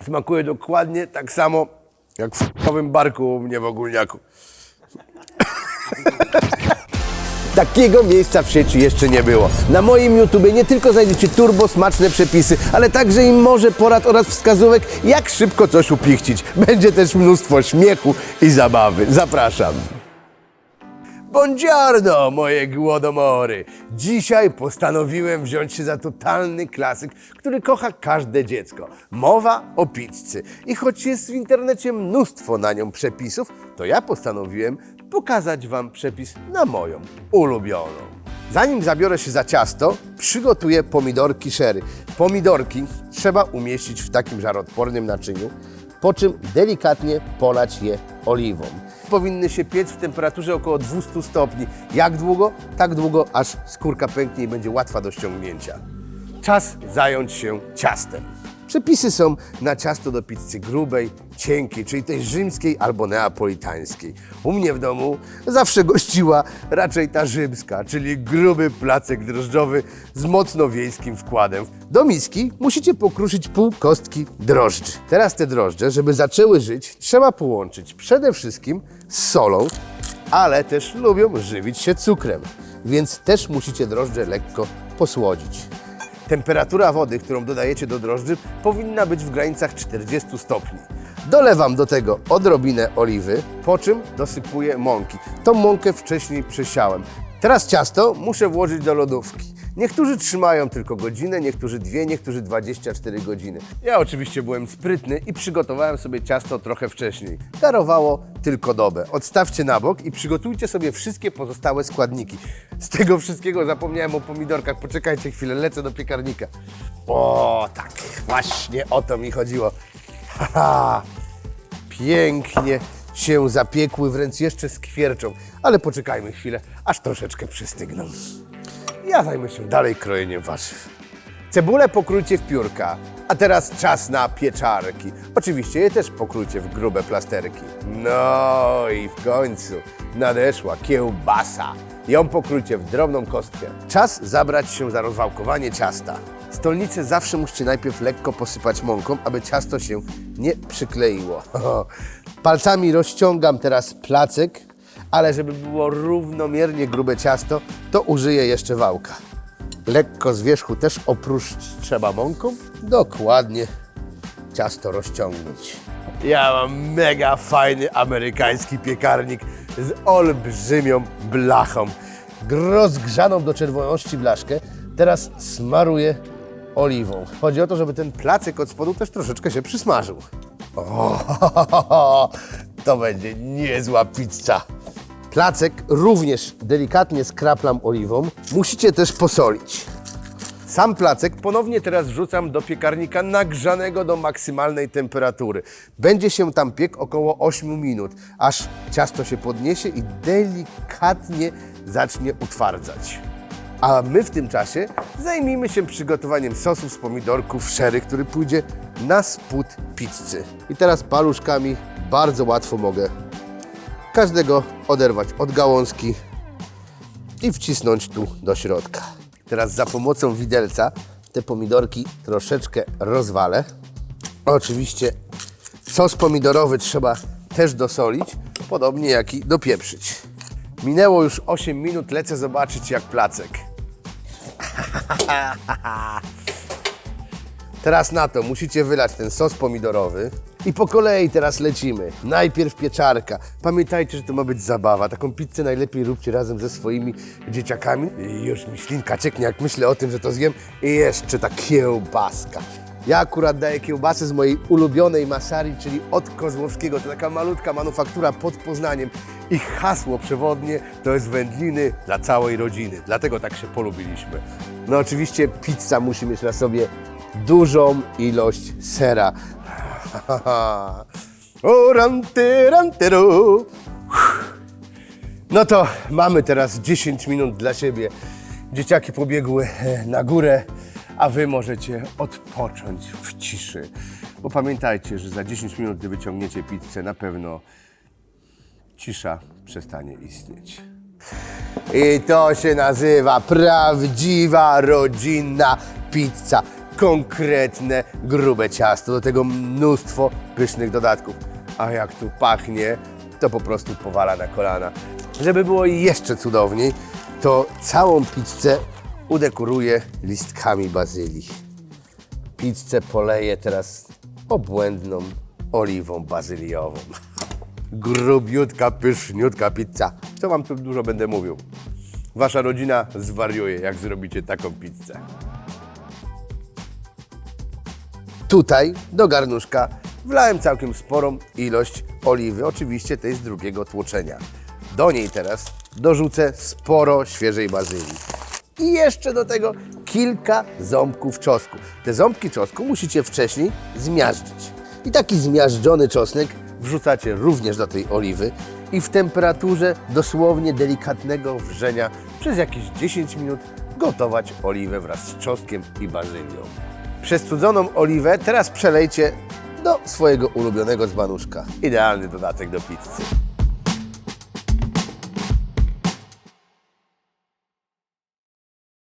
Smakuje dokładnie tak samo jak w f***owym barku u mnie w Ogólniaku. Takiego miejsca w sieci jeszcze nie było. Na moim YouTubie nie tylko znajdziecie turbo smaczne przepisy, ale także i morze porad oraz wskazówek, jak szybko coś upichcić. Będzie też mnóstwo śmiechu i zabawy. Zapraszam. Buongiorno, moje głodomory! Dzisiaj postanowiłem wziąć się za totalny klasyk, który kocha każde dziecko. Mowa o pizzy. I choć jest w internecie mnóstwo na nią przepisów, to ja postanowiłem pokazać Wam przepis na moją ulubioną. Zanim zabiorę się za ciasto, przygotuję pomidorki sherry. Pomidorki trzeba umieścić w takim żaroodpornym naczyniu, po czym delikatnie polać je oliwą. Powinny się piec w temperaturze około 200 stopni. Jak długo? Tak długo, aż skórka pęknie i będzie łatwa do ściągnięcia. Czas zająć się ciastem. Przepisy są na ciasto do pizzy grubej, cienkiej, czyli tej rzymskiej albo neapolitańskiej. U mnie w domu zawsze gościła raczej ta rzymska, czyli gruby placek drożdżowy z mocno wiejskim wkładem. Do miski musicie pokruszyć pół kostki drożdży. Teraz te drożdże, żeby zaczęły żyć, trzeba połączyć przede wszystkim z solą, ale też lubią żywić się cukrem, więc też musicie drożdże lekko posłodzić. Temperatura wody, którą dodajecie do drożdży, powinna być w granicach 40 stopni. Dolewam do tego odrobinę oliwy, po czym dosypuję mąki. Tą mąkę wcześniej przesiałem. Teraz ciasto muszę włożyć do lodówki. Niektórzy trzymają tylko godzinę, niektórzy 2, niektórzy 24 godziny. Ja oczywiście byłem sprytny i przygotowałem sobie ciasto trochę wcześniej. Darowało tylko dobę. Odstawcie na bok i przygotujcie sobie wszystkie pozostałe składniki. Z tego wszystkiego zapomniałem o pomidorkach. Poczekajcie chwilę, lecę do piekarnika. O, tak, właśnie o to mi chodziło. Haha, pięknie się zapiekły, wręcz jeszcze skwierczą. Ale poczekajmy chwilę, aż troszeczkę przystygną. Ja zajmę się dalej krojeniem warzyw. Cebulę pokrójcie w piórka, a teraz czas na pieczarki. Oczywiście je też pokrójcie w grube plasterki. No i w końcu nadeszła kiełbasa. Ją pokrójcie w drobną kostkę. Czas zabrać się za rozwałkowanie ciasta. Stolnicę zawsze musicie najpierw lekko posypać mąką, aby ciasto się nie przykleiło. Palcami rozciągam teraz placek, ale żeby było równomiernie grube ciasto, to użyję jeszcze wałka. Lekko z wierzchu też oprószć trzeba mąką. Dokładnie ciasto rozciągnąć. Ja mam mega fajny amerykański piekarnik z olbrzymią blachą. Rozgrzaną do czerwoności blaszkę teraz smaruję oliwą. Chodzi o to, żeby ten placek od spodu też troszeczkę się przysmażył. O, to będzie niezła pizza. Placek również delikatnie skraplam oliwą. Musicie też posolić. Sam placek ponownie teraz wrzucam do piekarnika nagrzanego do maksymalnej temperatury. Będzie się tam piekł około 8 minut, aż ciasto się podniesie i delikatnie zacznie utwardzać. A my w tym czasie zajmijmy się przygotowaniem sosu z pomidorków sherry, który pójdzie na spód pizzy. I teraz paluszkami bardzo łatwo mogę każdego oderwać od gałązki i wcisnąć tu do środka. Teraz za pomocą widelca te pomidorki troszeczkę rozwalę. Oczywiście sos pomidorowy trzeba też dosolić, podobnie jak i dopieprzyć. Minęło już 8 minut, lecę zobaczyć jak placek. Teraz na to musicie wylać ten sos pomidorowy i po kolei teraz lecimy. Najpierw pieczarka. Pamiętajcie, że to ma być zabawa. Taką pizzę najlepiej róbcie razem ze swoimi dzieciakami. I już mi ślinka cieknie, jak myślę o tym, że to zjem. I jeszcze ta kiełbaska. Ja akurat daję kiełbasę z mojej ulubionej Masari, czyli od Kozłowskiego. To taka malutka manufaktura pod Poznaniem. Ich hasło przewodnie to jest wędliny dla całej rodziny. Dlatego tak się polubiliśmy. No oczywiście pizza musi mieć na sobie dużą ilość sera. No to mamy teraz 10 minut dla siebie. Dzieciaki pobiegły na górę, a Wy możecie odpocząć w ciszy. Bo pamiętajcie, że za 10 minut, gdy wyciągniecie pizzę, na pewno cisza przestanie istnieć. I to się nazywa prawdziwa rodzinna pizza. konkretne, grube ciasto, do tego mnóstwo pysznych dodatków. A jak tu pachnie, to po prostu powala na kolana. Żeby było jeszcze cudowniej, to całą pizzę udekoruję listkami bazylii. Pizzę poleję teraz obłędną oliwą bazyliową. Grubiutka, pyszniutka pizza. Co wam tu dużo będę mówił? Wasza rodzina zwariuje, jak zrobicie taką pizzę. Tutaj do garnuszka wlałem całkiem sporą ilość oliwy, oczywiście tej z drugiego tłoczenia. Do niej teraz dorzucę sporo świeżej bazylii. I jeszcze do tego kilka ząbków czosnku. Te ząbki czosnku musicie wcześniej zmiażdżyć. I taki zmiażdżony czosnek wrzucacie również do tej oliwy i w temperaturze dosłownie delikatnego wrzenia przez jakieś 10 minut gotować oliwę wraz z czosnkiem i bazylią. Przestudzoną oliwę teraz przelejcie do swojego ulubionego dzbanuszka. Idealny dodatek do pizzy.